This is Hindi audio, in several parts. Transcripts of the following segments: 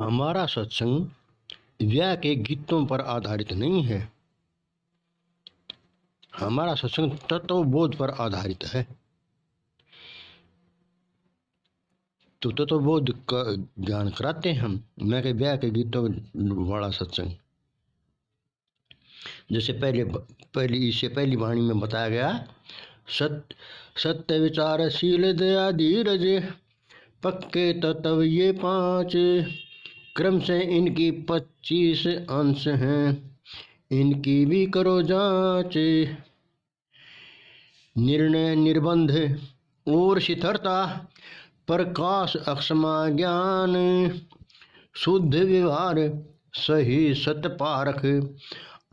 हमारा सत्संग व्याह के गीतों पर आधारित नहीं है। हमारा सत्संग तत्वबोध पर आधारित है। तो तत्वबोध का ज्ञान कराते हैं हम, न कि व्याह के गीतों वाला सत्संग। जैसे इससे पहली वाणी में बताया गया, सत्य विचारशील दया धीरज पक्के तत्व ये 5, क्रम से इनकी 25 अंश हैं, इनकी भी करो जांच। निर्णय निर्बंध और शिथिलता, प्रकाश अक्षमा ज्ञान, शुद्ध व्यवहार सही सत्य पारख,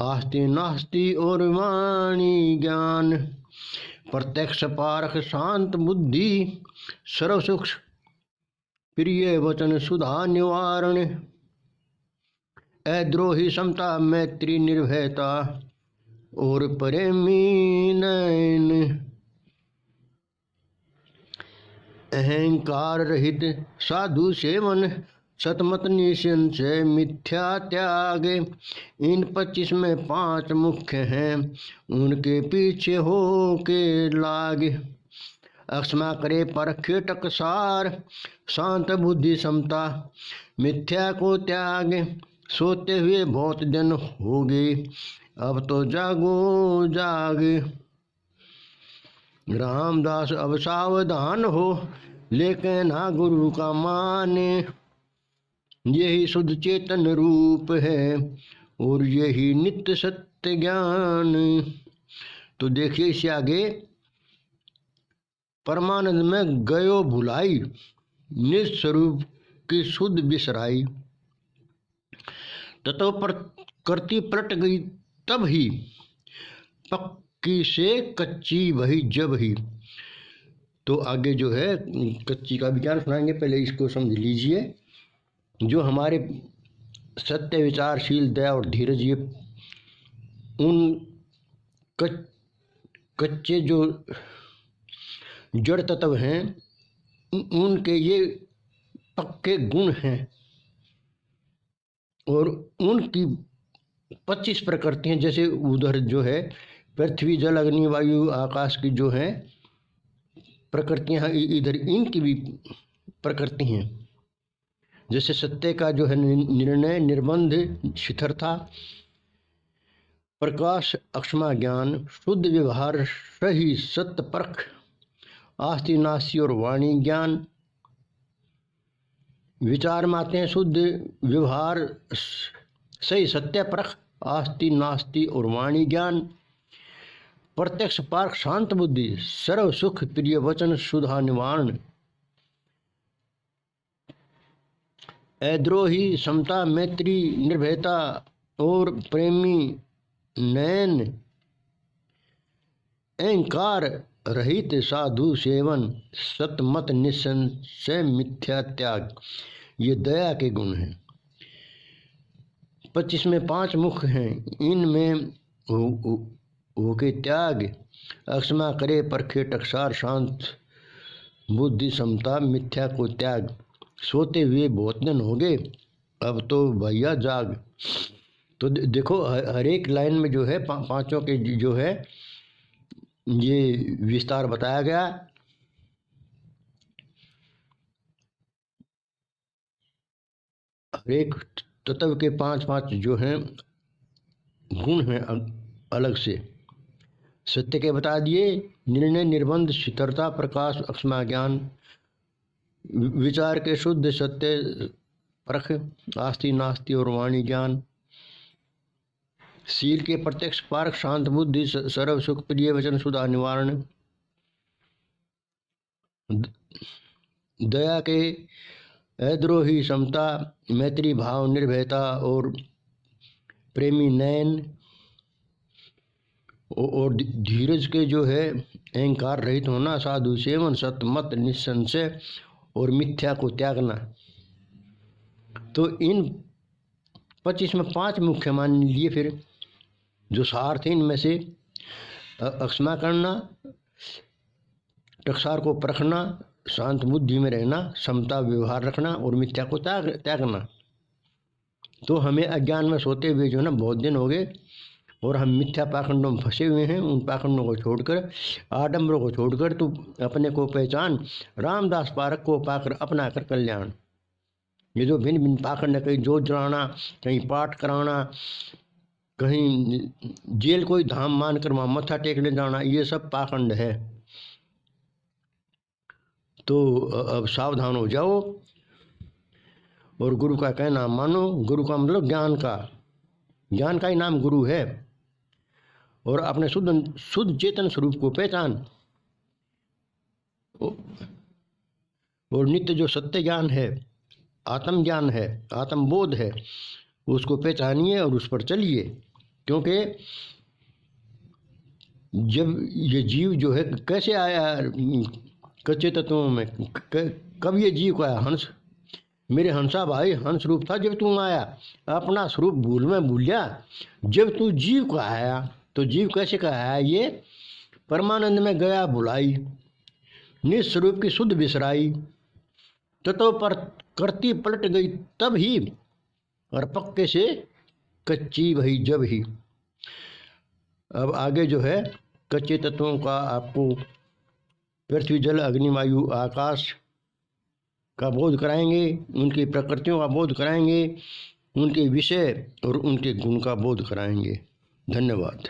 आस्ति नास्ति और वाणी ज्ञान, प्रत्यक्ष पारख शांत बुद्धि, सर्व सुख प्रिय वचन सुधा निवारण, अद्रोही समता मैत्री निर्भयता और प्रेमी नयन, अहंकार रहित साधु सेवन, सतमत निसंशय मिथ्या त्याग। इन 25 में 5 मुख्य हैं, उनके पीछे हो के लाग। अक्षमा करे परखे टकसार, शांत बुद्धि समता मिथ्या को त्याग। सोते हुए बहुत दिन हो गए, अब तो जागो जाग। रामदास अब सावधान हो, लेकिन ना गुरु का माने, यही शुद्ध चेतन रूप है और यही नित्य सत्य ज्ञान। तो देखिए इससे आगे, परमानंद में गयो भुलाई, निज स्वरूप की शुद्ध बिसराई, ततो प्रकृति पलट गई तब ही, पक्की से कच्ची वही जब ही। तो आगे जो है कच्ची का विचार सुनाएंगे, पहले इसको समझ लीजिए। जो हमारे सत्य विचारशील दया और धीरज, ये उन कच्चे जो जड़ तत्व हैं, उनके ये पक्के गुण हैं और उनकी 25 प्रकृतियां, जैसे उधर जो है पृथ्वी जल अग्नि वायु आकाश की जो है प्रकृतियां, इधर इनकी भी प्रकृति हैं। जैसे सत्य का जो है निर्णय निर्बंध शिथिलता, प्रकाश अक्षमा ज्ञान, शुद्ध व्यवहार सही सत्य परख, आस्ति नास्ति और वाणी ज्ञान। विचार में आते हैं शुद्ध व्यवहार सही सत्य परख, आस्ति नास्ति और वाणी ज्ञान, प्रत्यक्ष पारख शांत बुद्धि, सर्व सुख प्रिय वचन सुधा निवारण, अद्रोही समता मैत्री निर्भयता और प्रेमी नयन, अहंकार रहित साधु सेवन, सतमत निसंशय मिथ्या त्याग। ये दया के गुण हैं। 25 में 5 मुख हैं, इनमें होके त्याग। अक्षमा करे परखे टकसार, शांत बुद्धि समता मिथ्या को त्याग। सोते हुए बहुत दिन हो गए, अब तो भैया जाग। तो देखो हर एक लाइन में जो है पांचों के जो है ये विस्तार बताया गया। हर एक तत्व के 5 जो हैं गुण हैं अलग से। सत्य के बता दिए, निर्णय निर्बंध शिथिलता प्रकाश अक्षमा ज्ञान, विचार के शुद्ध सत्य परख, आस्ति नास्ति और वाणी ज्ञान, शील के प्रत्यक्ष पारख शांत बुद्धि सर्व सुख प्रिय वचन सुधा निवारण, दया के अद्रोही समता मैत्री भाव निर्भयता और प्रेमी नयन, और धीरज के जो है अहंकार रहित होना, साधु सेवन, सतमत निसंशय और मिथ्या को त्यागना। तो इन 25 में 5 मुख्य मान लिए। फिर जो सार थे इनमें से अक्षमा करना, टकसार को परखना, शांत बुद्धि में रहना, समता व्यवहार रखना और मिथ्या को त्यागना। तो हमें अज्ञान में सोते हुए जो है ना बहुत दिन हो गए, और हम मिथ्या पाखंडों में फंसे हुए हैं। उन पाखंडों को छोड़कर, आडंबरों को छोड़कर तू अपने को पहचान, रामदास पारक को पाकर अपना कर कल्याण। ये जो भिन्न भिन्न पाखंड है, कहीं जोत जलाना, कहीं पाठ कराना, कहीं जेल कोई धाम मान कर वहाँ मत्था टेकने जाना, ये सब पाखंड है। तो अब सावधान हो जाओ और गुरु का कहना मानो। गुरु का मतलब ज्ञान का ही नाम गुरु है। और अपने शुद्ध चेतन स्वरूप को पहचान, और नित्य जो सत्य ज्ञान है, आत्म ज्ञान है, आत्मबोध है, उसको पहचानिए और उस पर चलिए। क्योंकि जब ये जीव जो है कैसे आया कच्चे तत्वों में, कब ये जीव को आया? हंस, मेरे हंसा भाई हंस रूप था जब तू आया, अपना स्वरूप भूल में भूलिया। जब तू जीव को आया तो जीव कैसे का आया? ये परमानंद में गया भुलाई, निस्वरूप की शुद्ध बिसराई, तत्व पर करती पलट गई तब ही, और पक्के से कच्ची वही जब ही। अब आगे जो है कच्चे तत्वों का आपको पृथ्वी जल अग्नि वायु आकाश का बोध कराएंगे, उनकी प्रकृतियों का बोध कराएंगे, उनके विषय और उनके गुण का बोध कराएंगे। धन्यवाद।